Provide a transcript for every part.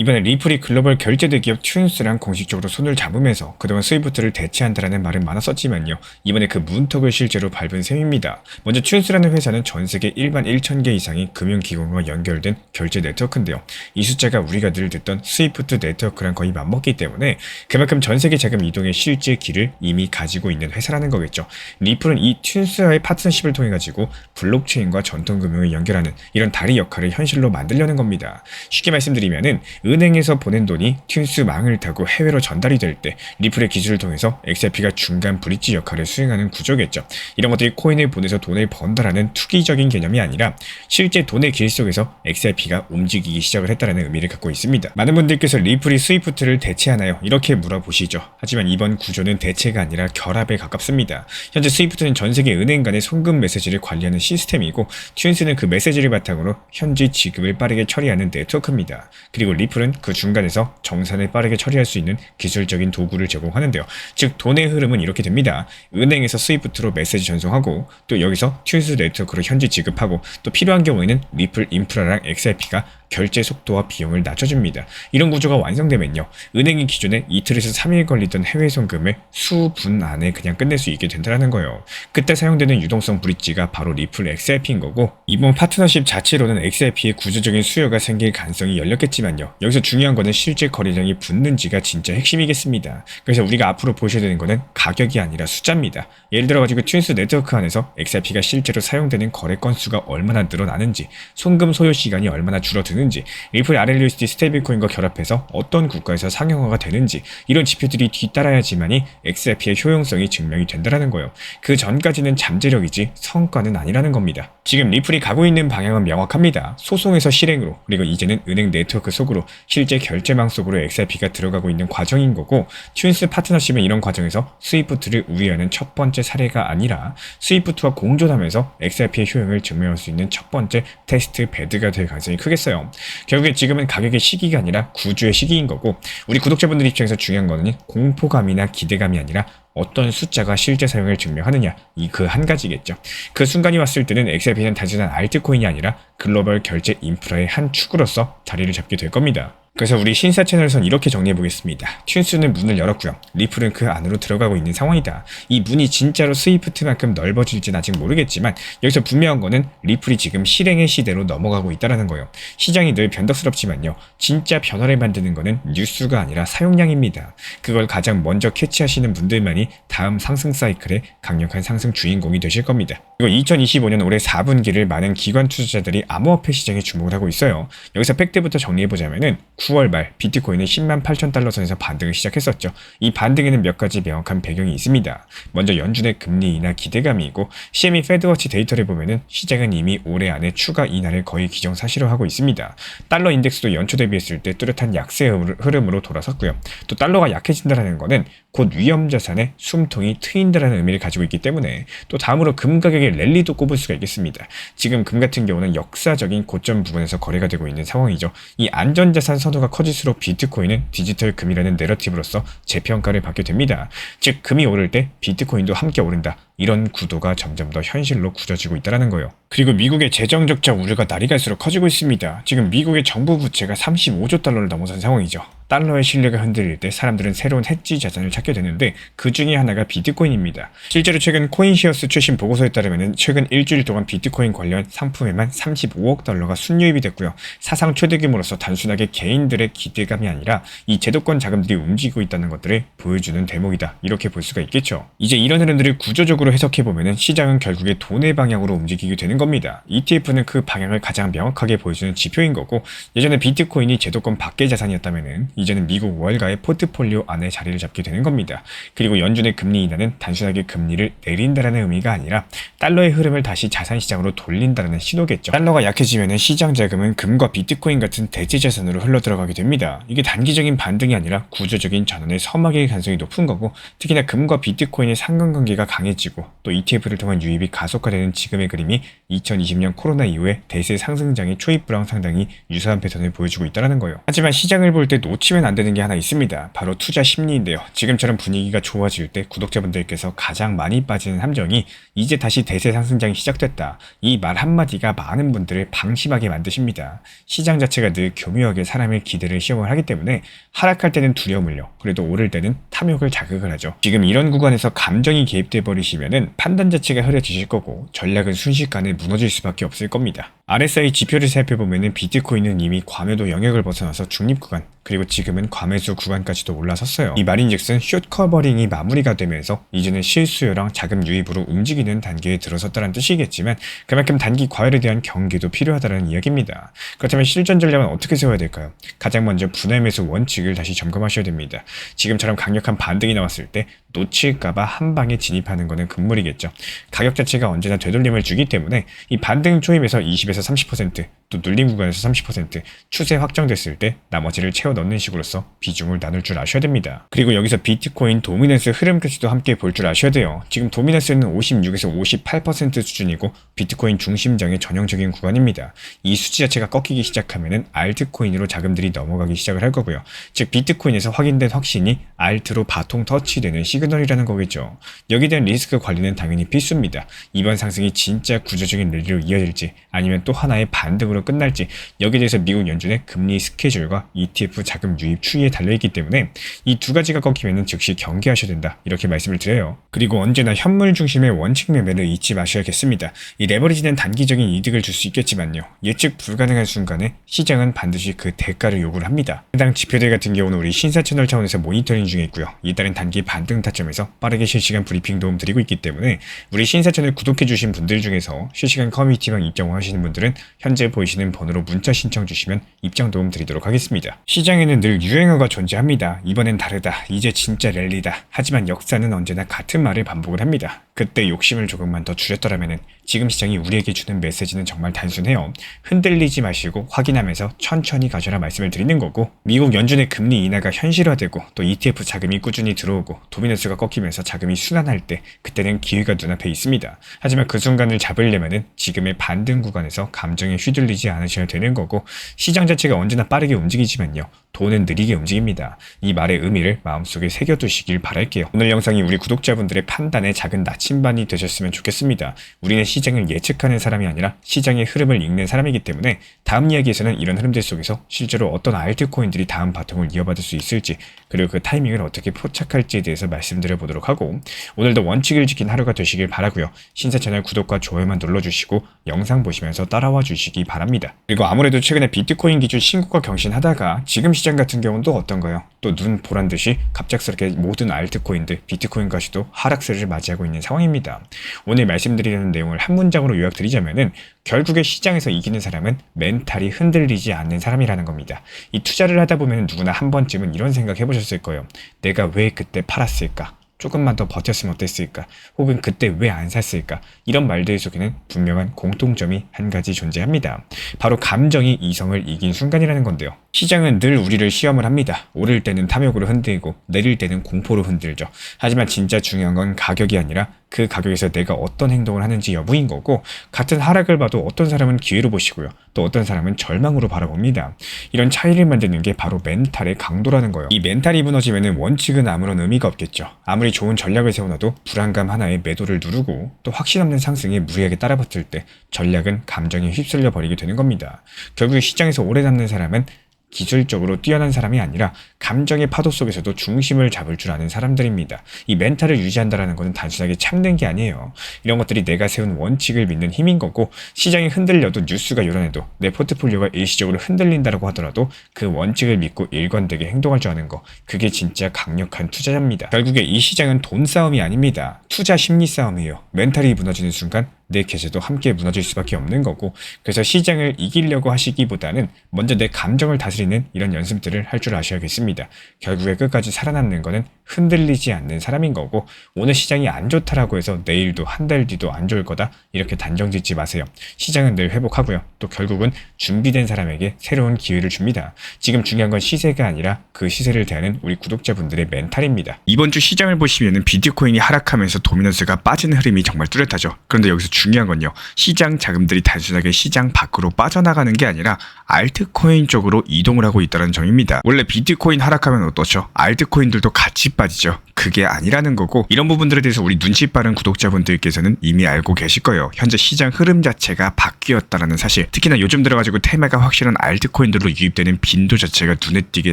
이번에 리플이 글로벌 결제대 기업 튠스랑 공식적으로 손을 잡으면서 그동안 스위프트를 대체한다라는 말은 많았었지만요. 이번에 그 문턱을 실제로 밟은 셈입니다. 먼저 튠스라는 회사는 전 세계 1만 1천 개 이상의 금융기관과 연결된 결제 네트워크인데요. 이 숫자가 우리가 늘 듣던 스위프트 네트워크랑 거의 맞먹기 때문에 그만큼 전 세계 자금 이동의 실제 길을 이미 가지고 있는 회사라는 거겠죠. 리플은 이 튠스와의 파트너십을 통해 가지고 블록체인과 전통금융을 연결하는 이런 다리 역할을 현실로 만들려는 겁니다. 쉽게 말씀드리면은 은행에서 보낸 돈이 튠스 망을 타고 해외로 전달이 될 때 리플의 기술을 통해서 XRP가 중간 브릿지 역할을 수행하는 구조겠죠. 이런 것들이 코인을 보내서 돈을 번다라는 투기적인 개념이 아니라 실제 돈의 길 속에서 XRP가 움직이기 시작을 했다는 의미를 갖고 있습니다. 많은 분들께서 리플이 스위프트를 대체하나요? 이렇게 물어보시죠. 하지만 이번 구조는 대체가 아니라 결합에 가깝습니다. 현재 스위프트는 전 세계 은행 간의 송금 메시지를 관리하는 시스템이고 튠스는 그 메시지를 바탕으로 현지 지급을 빠르게 처리하는 네트워크입니다. 그리고 리플은 그 중간에서 정산을 빠르게 처리할 수 있는 기술적인 도구를 제공하는데요. 즉 돈의 흐름은 이렇게 됩니다. 은행에서 스위프트로 메시지 전송하고 또 여기서 튠스 네트워크로 현지 지급하고 또 필요한 경우에는 리플 인프라랑 XRP가 결제 속도와 비용을 낮춰줍니다. 이런 구조가 완성되면요. 은행이 기존에 이틀에서 3일 걸리던 해외 송금을 수분 안에 그냥 끝낼 수 있게 된다는 거예요. 그때 사용되는 유동성 브릿지가 바로 리플 XRP인 거고 이번 파트너십 자체로는 XRP의 구조적인 수요가 생길 가능성이 열렸겠지만요. 여기서 중요한 거는 실제 거래량이 붙는지가 진짜 핵심이겠습니다. 그래서 우리가 앞으로 보셔야 되는 거는 가격이 아니라 숫자입니다. 예를 들어 가지고 튠스 네트워크 안에서 XRP가 실제로 사용되는 거래 건수가 얼마나 늘어나는지, 송금 소요 시간이 얼마나 줄어드는지, 리플 RLUSD 스테이블코인과 결합해서 어떤 국가에서 상용화가 되는지 이런 지표들이 뒤따라야지만이 XRP의 효용성이 증명이 된다는 거예요. 그 전까지는 잠재력이지 성과는 아니라는 겁니다. 지금 리플이 가고 있는 방향은 명확합니다. 소송에서 실행으로 그리고 이제는 은행 네트워크 속으로 실제 결제망 속으로 XRP가 들어가고 있는 과정인 거고 튠스 파트너십은 이런 과정에서 스위프트를 우회하는 첫 번째 사례가 아니라 스위프트와 공존하면서 XRP의 효용을 증명할 수 있는 첫 번째 테스트 베드가 될 가능성이 크겠어요. 결국에 지금은 가격의 시기가 아니라 구조의 시기인 거고 우리 구독자분들 입장에서 중요한 거는 공포감이나 기대감이 아니라 어떤 숫자가 실제 사용을 증명하느냐 이 그 한 가지겠죠. 그 순간이 왔을 때는 XRP는 단순한 알트코인이 아니라 글로벌 결제 인프라의 한 축으로서 자리를 잡게 될 겁니다. 그래서 우리 신사 채널에선 이렇게 정리해보겠습니다. 튠스는 문을 열었고요. 리플은 그 안으로 들어가고 있는 상황이다. 이 문이 진짜로 스위프트만큼 넓어질지는 아직 모르겠지만 여기서 분명한 거는 리플이 지금 실행의 시대로 넘어가고 있다는 거예요. 시장이 늘 변덕스럽지만요. 진짜 변화를 만드는 거는 뉴스가 아니라 사용량입니다. 그걸 가장 먼저 캐치하시는 분들만이 다음 상승 사이클의 강력한 상승 주인공이 되실 겁니다. 그리고 2025년 올해 4분기를 많은 기관 투자자들이 암호화폐 시장에 주목을 하고 있어요. 여기서 팩트부터 정리해보자면은 9월 말 비트코인은 10만 8천 달러 선에서 반등을 시작했었죠. 이 반등에는 몇 가지 명확한 배경이 있습니다. 먼저 연준의 금리 인하 기대감이고 CME 페드워치 데이터를 보면은 시장은 이미 올해 안에 추가 인하를 거의 기정사실화하고 있습니다. 달러 인덱스도 연초 대비했을 때 뚜렷한 약세 흐름으로 돌아섰고요. 또 달러가 약해진다는 거는 곧 위험자산의 숨통이 트인다라는 의미를 가지고 있기 때문에 또 다음으로 금 가격의 랠리도 꼽을 수가 있겠습니다. 지금 금 같은 경우는 역사적인 고점 부근에서 거래가 되고 있는 상황이죠. 이 안전자산 선호가 커질수록 비트코인은 디지털 금이라는 내러티브로서 재평가를 받게 됩니다. 즉 금이 오를 때 비트코인도 함께 오른다. 이런 구도가 점점 더 현실로 굳어지고 있다는 거예요. 그리고 미국의 재정 적자 우려가 날이 갈수록 커지고 있습니다. 지금 미국의 정부 부채가 35조 달러를 넘어선 상황이죠. 달러의 신뢰가 흔들릴 때 사람들은 새로운 해지 자산을 찾게 되는데 그 중에 하나가 비트코인입니다. 실제로 최근 코인시어스 최신 보고서에 따르면 최근 일주일 동안 비트코인 관련 상품에만 35억 달러가 순유입이 됐고요. 사상 최대 규모로서 단순하게 개인들의 기대감이 아니라 이 제도권 자금들이 움직이고 있다는 것들을 보여주는 대목이다. 이렇게 볼 수가 있겠죠. 이제 이런 흐름들을 구조적으로 해석해보면 시장은 결국에 돈의 방향으로 움직이게 되는 겁니다. ETF는 그 방향을 가장 명확하게 보여주는 지표인 거고 예전에 비트코인이 제도권 밖의 자산이었다면 이제는 미국 월가의 포트폴리오 안에 자리를 잡게 되는 겁니다. 그리고 연준의 금리 인하는 단순하게 금리를 내린다라는 의미가 아니라 달러의 흐름을 다시 자산시장으로 돌린다는 신호겠죠. 달러가 약해지면 시장 자금은 금과 비트코인 같은 대체 자산으로 흘러들어가게 됩니다. 이게 단기적인 반등이 아니라 구조적인 전환의 서막일 가능성이 높은 거고 특히나 금과 비트코인의 상관관계가 강해지고 또 ETF를 통한 유입이 가속화되는 지금의 그림이 2020년 코로나 이후에 대세 상승장의 초입부랑 상당히 유사한 패턴을 보여주고 있다는 거예요. 하지만 시장을 볼 때 놓치지 놓치면 안 되는 게 하나 있습니다. 바로 투자 심리인데요. 지금처럼 분위기가 좋아질 때 구독자분들께서 가장 많이 빠지는 함정이 이제 다시 대세 상승장이 시작됐다. 이 말 한마디가 많은 분들을 방심하게 만드십니다. 시장 자체가 늘 교묘하게 사람의 기대를 시험을 하기 때문에 하락할 때는 두려움을요. 그래도 오를 때는 탐욕을 자극을 하죠. 지금 이런 구간에서 감정이 개입돼 버리시면은 판단 자체가 흐려지실 거고 전략은 순식간에 무너질 수밖에 없을 겁니다. RSI 지표를 살펴보면은 비트코인은 이미 과매도 영역을 벗어나서 중립 구간, 그리고 지금은 과매수 구간까지도 올라섰어요. 이 말인즉슨 숏 커버링이 마무리가 되면서 이제는 실수요랑 자금 유입으로 움직이는 단계에 들어섰다는 뜻이겠지만 그만큼 단기 과열에 대한 경계도 필요하다는 이야기입니다. 그렇다면 실전 전략은 어떻게 세워야 될까요? 가장 먼저 분할 매수 원칙을 다시 점검하셔야 됩니다. 지금처럼 강력한 반등이 나왔을 때 놓칠까봐 한 방에 진입하는 것은 금물이겠죠. 가격 자체가 언제나 되돌림을 주기 때문에 이 반등 초입에서 20에서 30%, 또 눌림 구간에서 30%, 추세 확정됐을 때 나머지를 채워 넣는 식으로서 비중을 나눌 줄 아셔야 됩니다. 그리고 여기서 비트코인 도미넌스 흐름까지도 함께 볼 줄 아셔야 돼요. 지금 도미넌스는 56에서 58% 수준이고 비트코인 중심장의 전형적인 구간입니다. 이 수치 자체가 꺾이기 시작하면은 알트코인으로 자금들이 넘어가기 시작을 할 거고요. 즉 비트코인에서 확인된 확신이 알트로 바통 터치되는 시그널이라는 거겠죠. 여기에 대한 리스크 관리는 당연히 필수입니다. 이번 상승이 진짜 구조적인 랠리로 이어질지 아니면 또 하나의 반등으로 끝날지 여기에 대해서 미국 연준의 금리 스케줄과 ETF 자금 유입 추이에 달려있기 때문에 이 두 가지가 꺾이면 즉시 경계하셔야 된다 이렇게 말씀을 드려요. 그리고 언제나 현물 중심의 원칙 매매를 잊지 마셔야겠습니다. 이 레버리지는 단기적인 이득을 줄 수 있겠지만요. 예측 불가능한 순간에 시장은 반드시 그 대가를 요구를 합니다. 해당 지표들 같은 경우는 우리 신사 채널 차원에서 모니터링 중에 있고요. 이따른 단기 반등 타점에서 빠르게 실시간 브리핑 도움 드리고 있기 때문에 우리 신사 채널 구독해주신 분들 중에서 실시간 커뮤니티방 입장 원하시는 분들은 현재 보이시는 번호로 문자 신청 주시면 입장 도움 드리도록 하겠습니다. 시장에는 늘 유행어가 존재합니다. 이번엔 다르다. 이제 진짜 랠리다. 하지만 역사는 언제나 같은 말을 반복을 합니다. 그때 욕심을 조금만 더 줄였더라면 지금 시장이 우리에게 주는 메시지는 정말 단순해요. 흔들리지 마시고 확인하면서 천천히 가져라 말씀을 드리는 거고 미국 연준의 금리 인하가 현실화되고 또 ETF 자금이 꾸준히 들어오고 도미넌스가 꺾이면서 자금이 순환할 때 그때는 기회가 눈앞에 있습니다. 하지만 그 순간을 잡으려면은 지금의 반등 구간에서 감정에 휘둘리지 않으셔야 되는 거고 시장 자체가 언제나 빠르게 움직이지만요. 돈은 느리게 움직입니다. 이 말의 의미를 마음속에 새겨두시길 바랄게요. 오늘 영상이 우리 구독자분들의 판단에 작은 나침반이 되셨으면 좋겠습니다. 우리는 시장을 예측하는 사람이 아니라 시장의 흐름을 읽는 사람이기 때문에 다음 이야기에서는 이런 흐름들 속에서 실제로 어떤 알트코인들이 다음 바통을 이어받을 수 있을지 그리고 그 타이밍을 어떻게 포착할지에 대해서 말씀드려 보도록 하고 오늘도 원칙을 지킨 하루가 되시길 바라고요. 신사 채널 구독과 좋아요만 눌러주시고 영상 보시면서 따라와 주시기 바랍니다. 그리고 아무래도 최근에 비트코인 기준 신고가 경신하다가 지금 시장 같은 경우는 또 어떤가요? 또 눈 보란 듯이 갑작스럽게 모든 알트코인들, 비트코인까지도 하락세를 맞이하고 있는 상황입니다. 오늘 말씀드리는 내용을 한 문장으로 요약드리자면은 결국에 시장에서 이기는 사람은 멘탈이 흔들리지 않는 사람이라는 겁니다. 이 투자를 하다 보면 누구나 한 번쯤은 이런 생각 해보셨을 거예요. 내가 왜 그때 팔았을까? 조금만 더 버텼으면 어땠을까? 혹은 그때 왜 안 샀을까? 이런 말들 속에는 분명한 공통점이 한 가지 존재합니다. 바로 감정이 이성을 이긴 순간이라는 건데요. 시장은 늘 우리를 시험을 합니다. 오를 때는 탐욕으로 흔들고 내릴 때는 공포로 흔들죠. 하지만 진짜 중요한 건 가격이 아니라 그 가격에서 내가 어떤 행동을 하는지 여부인 거고 같은 하락을 봐도 어떤 사람은 기회로 보시고요. 또 어떤 사람은 절망으로 바라봅니다. 이런 차이를 만드는 게 바로 멘탈의 강도라는 거예요. 이 멘탈이 무너지면 원칙은 아무런 의미가 없겠죠. 아무리 좋은 전략을 세워놔도 불안감 하나에 매도를 누르고 또 확신 없는 상승에 무리하게 따라붙을 때 전략은 감정에 휩쓸려 버리게 되는 겁니다. 결국 시장에서 오래 남는 사람은 기술적으로 뛰어난 사람이 아니라 감정의 파도 속에서도 중심을 잡을 줄 아는 사람들입니다. 이 멘탈을 유지한다는 것은 단순하게 참는 게 아니에요. 이런 것들이 내가 세운 원칙을 믿는 힘인 거고 시장이 흔들려도 뉴스가 요란해도 내 포트폴리오가 일시적으로 흔들린다고 하더라도 그 원칙을 믿고 일관되게 행동할 줄 아는 거 그게 진짜 강력한 투자자입니다. 결국에 이 시장은 돈 싸움이 아닙니다. 투자 심리 싸움이에요. 멘탈이 무너지는 순간 내 계좌도 함께 무너질 수밖에 없는 거고 그래서 시장을 이기려고 하시기보다는 먼저 내 감정을 다스리는 이런 연습들을 할 줄 아셔야겠습니다. 결국에 끝까지 살아남는 거는 흔들리지 않는 사람인 거고, 오늘 시장이 안 좋다라고 해서 내일도 한 달 뒤도 안 좋을 거다 이렇게 단정 짓지 마세요. 시장은 늘 회복하고요. 또 결국은 준비된 사람에게 새로운 기회를 줍니다. 지금 중요한 건 시세가 아니라 그 시세를 대하는 우리 구독자분들의 멘탈입니다. 이번 주 시장을 보시면은 비트코인이 하락하면서 도미넌스가 빠지는 흐름이 정말 뚜렷하죠. 그런데 여기서 중요한 건요, 시장 자금들이 단순하게 시장 밖으로 빠져나가는 게 아니라 알트코인 쪽으로 이동을 하고 있다는 점입니다. 원래 비트코인 하락하면 어떠죠? 알트코인들도 같이 빠지죠. 그게 아니라는 거고, 이런 부분들에 대해서 우리 눈치 빠른 구독자분들께서는 이미 알고 계실 거예요. 현재 시장 흐름 자체가 바뀌었다는 사실. 특히나 요즘 들어가지고 테마가 확실한 알트코인들로 유입되는 빈도 자체가 눈에 띄게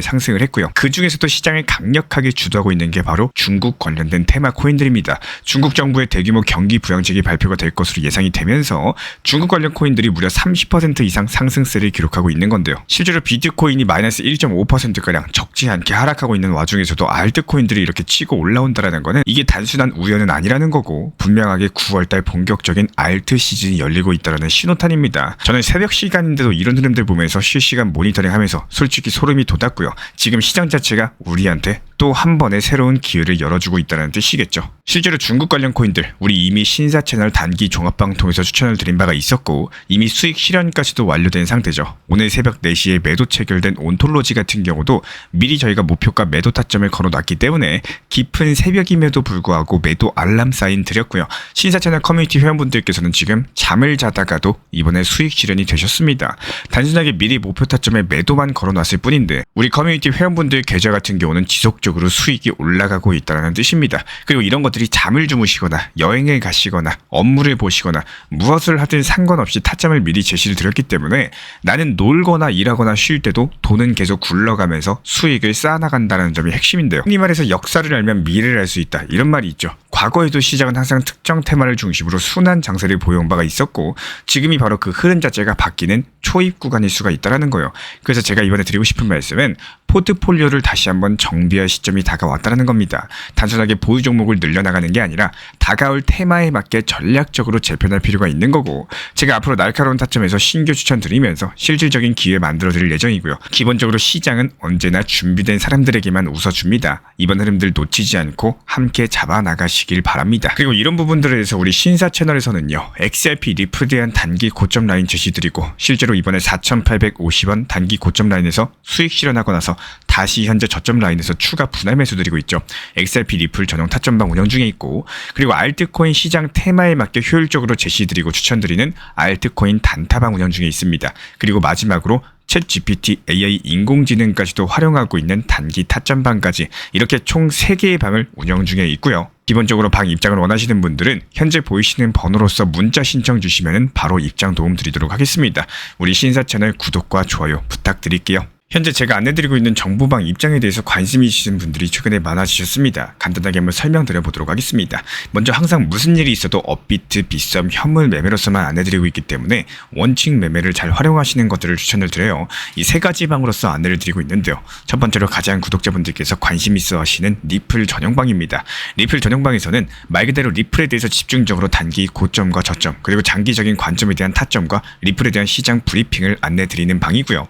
상승을 했고요. 그 중에서도 시장을 강력하게 주도하고 있는 게 바로 중국 관련된 테마 코인들입니다. 중국 정부의 대규모 경기 부양책이 발표가 될 것으로 예상이 되면서 중국 관련 코인들이 무려 30% 이상 상승세를 기록하고 있는 건데요. 실제로 비트코인이 마이너스 1.5%가량 적지 않게 하락하고 있는 와중에서도 알트코인들이 이렇게 치고 올라온다라는 거는 이게 단순한 우연은 아니라는 거고, 분명하게 9월달 본격적인 알트 시즌이 열리고 있다는 신호탄입니다. 저는 새벽 시간인데도 이런 흐름들 보면서 실시간 모니터링하면서 솔직히 소름이 돋았고요. 지금 시장 자체가 우리한테 또 한 번의 새로운 기회를 열어주고 있다는 뜻이겠죠. 실제로 중국 관련 코인들, 우리 이미 신사 채널 단기 종합방 통해서 추천을 드린 바가 있었고, 이미 수익 실현까지도 완료된 상태죠. 오늘 새벽 4시에 매도 체결된 온톨로지 같은 경우도 미리 저희가 목표가 매도 타점을 걸어놨기 때문에 깊은 새벽임에도 불구하고 매도 알람 사인 드렸고요. 신사 채널 커뮤니티 회원분들께서는 지금 잠을 자다가도 이번에 수익 실현이 되셨습니다. 단순하게 미리 목표 타점에 매도만 걸어놨을 뿐인데, 우리 커뮤니티 회원분들 계좌 같은 경우는 지속적으로 수익이 올라가고 있다는 뜻입니다. 그리고 이런 것들이 잠을 주무시거나 여행을 가시거나 업무를 보시거나 무엇을 하든 상관없이 타점을 미리 제시를 드렸기 때문에 나는 놀거나 일하거나 쉴 때도 돈은 계속 굴러가면서 수익을 쌓아나간다는 점이 핵심인데요. 흔히 말해서 역사를 알면 미래를 알 수 있다, 이런 말이 있죠. 과거에도 시장은 항상 특정 테마를 중심으로 순환 장세를 보여온 바가 있었고, 지금이 바로 그 흐름 자체가 바뀌는 초입 구간일 수가 있다는 거예요. 그래서 제가 이번에 드리고 싶은 말씀은 포트폴리오를 다시 한번 정비할 시점이 다가왔다는 겁니다. 단순하게 보유 종목을 늘려나가는 게 아니라 다가올 테마에 맞게 전략적으로 재편할 필요가 있는 거고, 제가 앞으로 날카로운 타점에서 신규 추천 드리면서 실질적인 기회 만들어 드릴 예정이고요. 기본적으로 시장은 언제나 준비된 사람들에게만 웃어줍니다. 이번 흐름들 놓치지 않고 함께 잡아나가시길 바랍니다. 그리고 이런 부분들에 대해서 우리 신사 채널에서는요, XRP 리플에 대한 단기 고점 라인 제시드리고, 실제로 이번에 4,850원 단기 고점 라인에서 수익 실현하고 나서 다시 현재 저점 라인에서 추가 분할 매수 드리고 있죠. XRP 리플 전용 타점방 운영 중에 있고, 그리고 알트코인 시장 테마에 맞게 효율적으로 제시드리고 추천드리는 알트코인 단타방 운영 중에 있습니다. 그리고 마지막으로 챗 GPT AI 인공지능까지도 활용하고 있는 단기 타점방까지, 이렇게 총 3개의 방을 운영 중에 있고요. 기본적으로 방 입장을 원하시는 분들은 현재 보이시는 번호로서 문자 신청 주시면 바로 입장 도움 드리도록 하겠습니다. 우리 신사 채널 구독과 좋아요 부탁드릴게요. 현재 제가 안내드리고 있는 정보방 입장에 대해서 관심이 있으신 분들이 최근에 많아지셨습니다. 간단하게 한번 설명드려보도록 하겠습니다. 먼저 항상 무슨 일이 있어도 업비트, 빗썸, 현물 매매로서만 안내드리고 있기 때문에 원칙 매매를 잘 활용하시는 것들을 추천을 드려요. 이 3가지 방으로서 안내를 드리고 있는데요. 첫 번째로 가장 구독자분들께서 관심 있어 하시는 리플 전용방입니다. 리플 전용방에서는 말 그대로 리플에 대해서 집중적으로 단기 고점과 저점, 그리고 장기적인 관점에 대한 타점과 리플에 대한 시장 브리핑을 안내드리는 방이고요.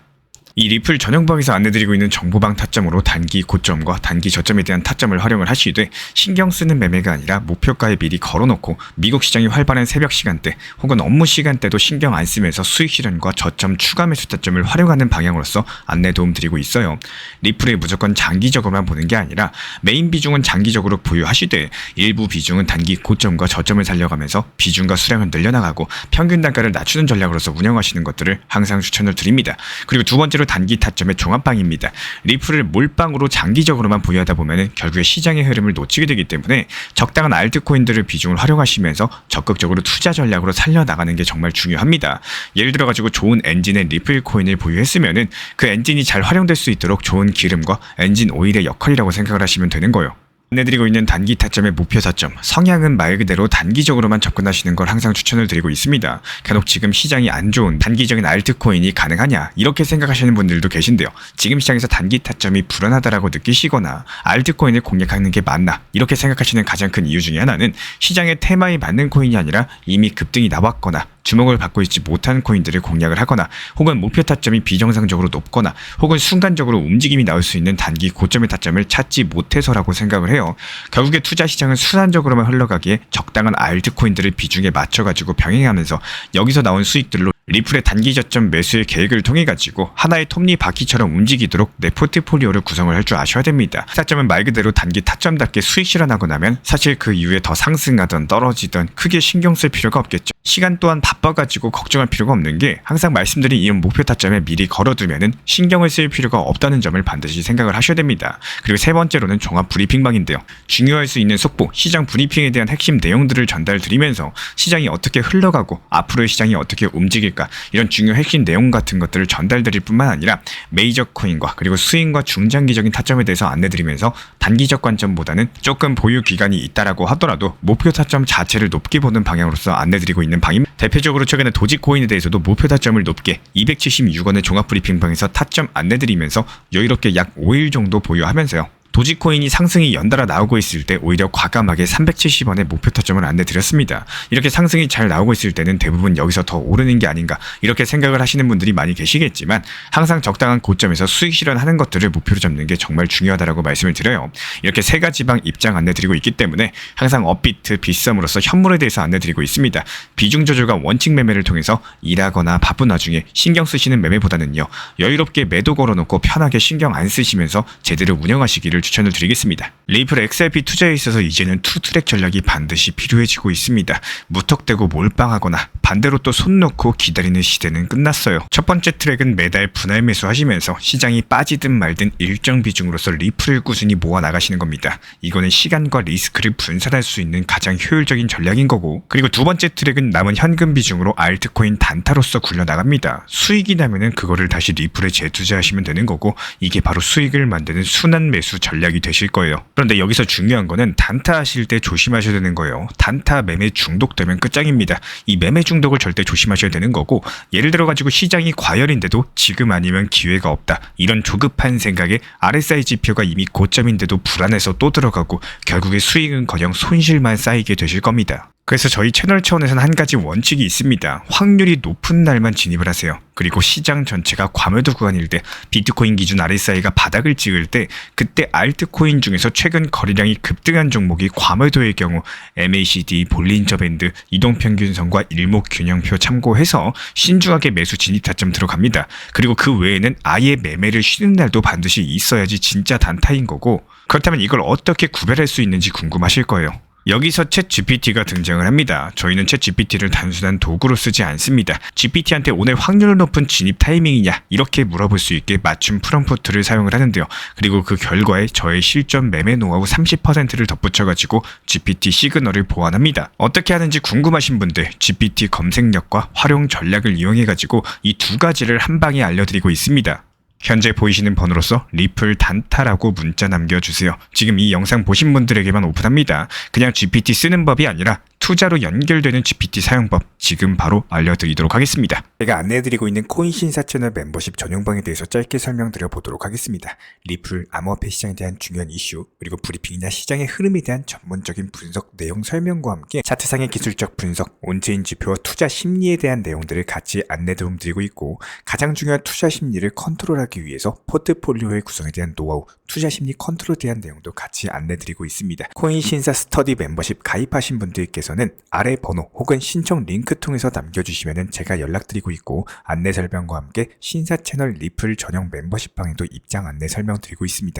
이 리플 전용방에서 안내드리고 있는 정보방 타점으로 단기 고점과 단기 저점에 대한 타점을 활용을 하시되, 신경 쓰는 매매가 아니라 목표가에 미리 걸어놓고 미국 시장이 활발한 새벽 시간대 혹은 업무 시간대도 신경 안 쓰면서 수익 실현과 저점 추가 매수 타점을 활용하는 방향으로서 안내 도움 드리고 있어요. 리플에 무조건 장기적으로만 보는 게 아니라 메인 비중은 장기적으로 보유하시되 일부 비중은 단기 고점과 저점을 살려가면서 비중과 수량을 늘려나가고 평균 단가를 낮추는 전략으로서 운영하시는 것들을 항상 추천을 드립니다. 그리고 두 번째로 단기 타점의 종합방입니다. 리플을 몰빵으로 장기적으로만 보유하다 보면 결국에 시장의 흐름을 놓치게 되기 때문에 적당한 알트코인들을 비중을 활용하시면서 적극적으로 투자 전략으로 살려나가는 게 정말 중요합니다. 예를 들어가지고 좋은 엔진의 리플 코인을 보유했으면 그 엔진이 잘 활용될 수 있도록 좋은 기름과 엔진 오일의 역할이라고 생각을 하시면 되는 거예요. 안내드리고 있는 단기 타점의 목표 타점, 성향은 말 그대로 단기적으로만 접근하시는 걸 항상 추천을 드리고 있습니다. 간혹 지금 시장이 안 좋은 단기적인 알트코인이 가능하냐 이렇게 생각하시는 분들도 계신데요. 지금 시장에서 단기 타점이 불안하다라고 느끼시거나 알트코인을 공략하는 게 맞나 이렇게 생각하시는 가장 큰 이유 중에 하나는 시장의 테마에 맞는 코인이 아니라 이미 급등이 나왔거나 주목을 받고 있지 못한 코인들을 공략을 하거나 혹은 목표 타점이 비정상적으로 높거나 혹은 순간적으로 움직임이 나올 수 있는 단기 고점의 타점을 찾지 못해서라고 생각을 해요. 결국에 투자 시장은 순환적으로만 흘러가기에 적당한 알트코인들을 비중에 맞춰가지고 병행하면서 여기서 나온 수익들로 리플의 단기 저점 매수의 계획을 통해 가지고 하나의 톱니바퀴처럼 움직이도록 내 포트폴리오를 구성을 할 줄 아셔야 됩니다. 타점은 말 그대로 단기 타점답게 수익 실현하고 나면 사실 그 이후에 더 상승하던 떨어지던 크게 신경 쓸 필요가 없겠죠. 시간 또한 바빠가지고 걱정할 필요가 없는 게 항상 말씀드린 이런 목표 타점에 미리 걸어두면은 신경을 쓸 필요가 없다는 점을 반드시 생각을 하셔야 됩니다. 그리고 세 번째로는 종합 브리핑방인데요. 중요할 수 있는 속보, 시장 브리핑에 대한 핵심 내용들을 전달드리면서 시장이 어떻게 흘러가고 앞으로의 시장이 어떻게 움직일까 이런 중요 핵심 내용 같은 것들을 전달드릴 뿐만 아니라 메이저 코인과 그리고 스윙과 중장기적인 타점에 대해서 안내드리면서 단기적 관점보다는 조금 보유 기간이 있다라고 하더라도 목표 타점 자체를 높게 보는 방향으로서 안내드리고 있는 방입니다. 대표적으로 최근에 도지코인에 대해서도 목표 타점을 높게 276원의 종합 브리핑방에서 타점 안내드리면서 여유롭게 약 5일 정도 보유하면서요. 도지코인이 상승이 연달아 나오고 있을 때 오히려 과감하게 370원의 목표 타점을 안내드렸습니다. 이렇게 상승이 잘 나오고 있을 때는 대부분 여기서 더 오르는 게 아닌가 이렇게 생각을 하시는 분들이 많이 계시겠지만 항상 적당한 고점에서 수익 실현하는 것들을 목표로 잡는 게 정말 중요하다고 말씀을 드려요. 이렇게 세 가지 방 입장 안내드리고 있기 때문에 항상 업비트, 빗썸으로서 현물에 대해서 안내드리고 있습니다. 비중 조절과 원칙 매매를 통해서 일하거나 바쁜 와중에 신경 쓰시는 매매보다는요. 여유롭게 매도 걸어놓고 편하게 신경 안 쓰시면서 제대로 운영하시기를 추천을 드리겠습니다. 리플 XRP 투자에 있어서 이제는 투트랙 전략이 반드시 필요해지고 있습니다. 무턱대고 몰빵하거나 반대로 또 손 놓고 기다리는 시대는 끝났어요. 첫 번째 트랙은 매달 분할 매수하시면서 시장이 빠지든 말든 일정 비중으로서 리플을 꾸준히 모아 나가시는 겁니다. 이거는 시간과 리스크를 분산할 수 있는 가장 효율적인 전략인 거고, 그리고 두 번째 트랙은 남은 현금 비중으로 알트코인 단타로서 굴려나갑니다. 수익이 나면은 그거를 다시 리플에 재투자하시면 되는 거고, 이게 바로 수익을 만드는 순환 매수 전략이 되실 거예요. 그런데 여기서 중요한 거는 단타 하실 때 조심하셔야 되는 거예요. 단타 매매 중독되면 끝장입니다. 이 매매 중독을 절대 조심하셔야 되는 거고, 예를 들어 가지고 시장이 과열인데도 지금 아니면 기회가 없다, 이런 조급한 생각에 RSI 지표가 이미 고점인데도 불안해서 또 들어가고 결국에 수익은커녕 손실만 쌓이게 되실 겁니다. 그래서 저희 채널 차원에서는 한 가지 원칙이 있습니다. 확률이 높은 날만 진입을 하세요. 그리고 시장 전체가 과매도 구간일 때, 비트코인 기준 RSI가 바닥을 찍을 때, 그때 알트코인 중에서 최근 거래량이 급등한 종목이 과매도의 경우 MACD, 볼린저 밴드, 이동평균선과 일목균형표 참고해서 신중하게 매수 진입 타점 들어갑니다. 그리고 그 외에는 아예 매매를 쉬는 날도 반드시 있어야지 진짜 단타인 거고, 그렇다면 이걸 어떻게 구별할 수 있는지 궁금하실 거예요. 여기서 챗 GPT가 등장을 합니다. 저희는 챗 GPT를 단순한 도구로 쓰지 않습니다. GPT한테 오늘 확률 높은 진입 타이밍이냐 이렇게 물어볼 수 있게 맞춤 프롬프트를 사용을 하는데요. 그리고 그 결과에 저의 실전 매매 노하우 30%를 덧붙여가지고 GPT 시그널을 보완합니다. 어떻게 하는지 궁금하신 분들 GPT 검색력과 활용 전략을 이용해가지고 이 두 가지를 한 방에 알려드리고 있습니다. 현재 보이시는 번호로서 리플 단타라고 문자 남겨주세요. 지금 이 영상 보신 분들에게만 오픈합니다. 그냥 GPT 쓰는 법이 아니라 투자로 연결되는 GPT 사용법 지금 바로 알려드리도록 하겠습니다. 제가 안내해드리고 있는 코인 신사 채널 멤버십 전용방에 대해서 짧게 설명드려 보도록 하겠습니다. 리플, 암호화폐 시장에 대한 중요한 이슈, 그리고 브리핑이나 시장의 흐름에 대한 전문적인 분석 내용 설명과 함께 차트상의 기술적 분석, 온체인 지표와 투자 심리에 대한 내용들을 같이 안내 도움드리고 있고, 가장 중요한 투자 심리를 컨트롤하기 위해서 포트폴리오의 구성에 대한 노하우, 투자 심리 컨트롤에 대한 내용도 같이 안내드리고 있습니다. 코인 신사 스터디 멤버십 가입하신 분들께서는 아래 번호 혹은 신청 링크 통해서 남겨주시면 제가 연락드리고 있고, 안내 설명과 함께 신사 채널 리플 전용 멤버십 방에도 입장 안내 설명드리고 있습니다.